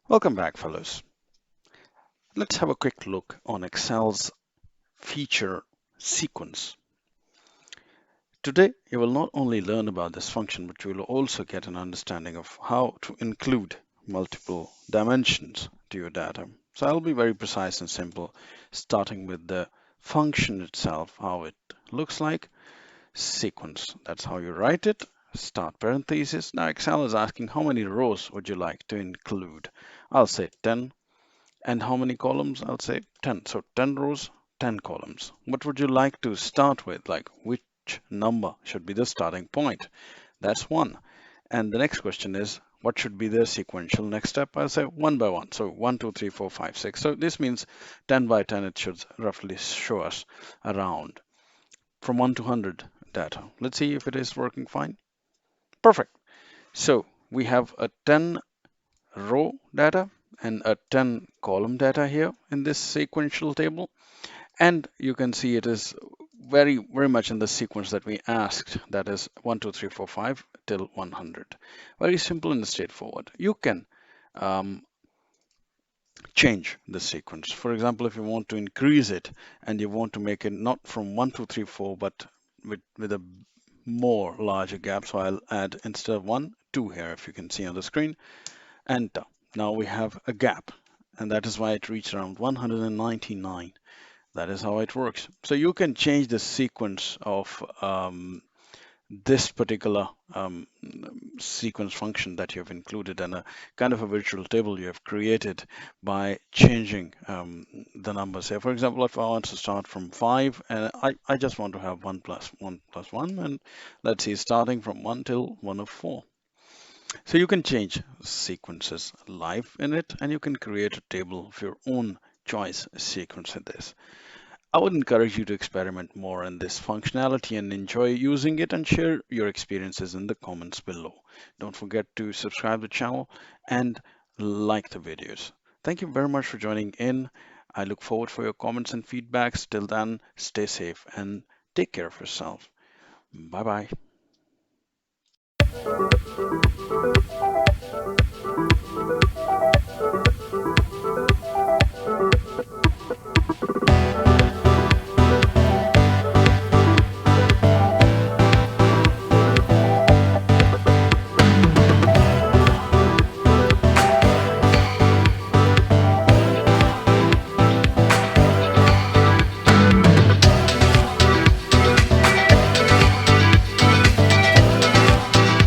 Welcome back, fellows. Let's have a quick look on Excel's feature sequence. Today, you will not only learn about this function, but you will also get an understanding of how to include multiple dimensions to your data. So I'll be very precise and simple, starting with the function itself, how it looks like. Sequence, that's how you write it. Start parentheses. Now Excel is asking how many rows would you like to include. I'll say 10. And how many columns? I'll say 10. So 10 rows, 10 columns. What would you like to start with? Like which number should be the starting point? That's one. And the next question is, what should be the sequential next step? I'll say one by one. So 1, 2, 3, 4, 5, 6. So this means 10 by 10, it should roughly show us around from 1 to 100 data. Let's see if it is working fine. Perfect. So we have a 10 row data and a 10 column data here in this sequential table. And you can see it is very much in the sequence that we asked, that is 1, 2, 3, 4, 5 till 100. Very simple and straightforward. You can um, change the sequence. For example, if you want to increase it and you want to make it not from 1, 2, 3, 4, but with a more larger gap. So I'll add instead of 1, 2 here, if you can see on the screen. Enter. Now we have a gap, and that is why it reached around 199. That is how it works. So you can change the sequence of this particular sequence function that you have included and a kind of a virtual table you have created by changing the numbers here. For example, if I want to start from 5 and I just want to have 1 plus 1 plus 1, and let's see, starting from 1 till 104. So you can change sequences live in it, and you can create a table of your own choice sequence in this. I would encourage you to experiment more in this functionality and enjoy using it, and share your experiences in the comments below. Don't forget to subscribe to the channel and like the videos. Thank you very much for joining in. I look forward for your comments and feedbacks. Till then, stay safe and take care of yourself. Bye bye.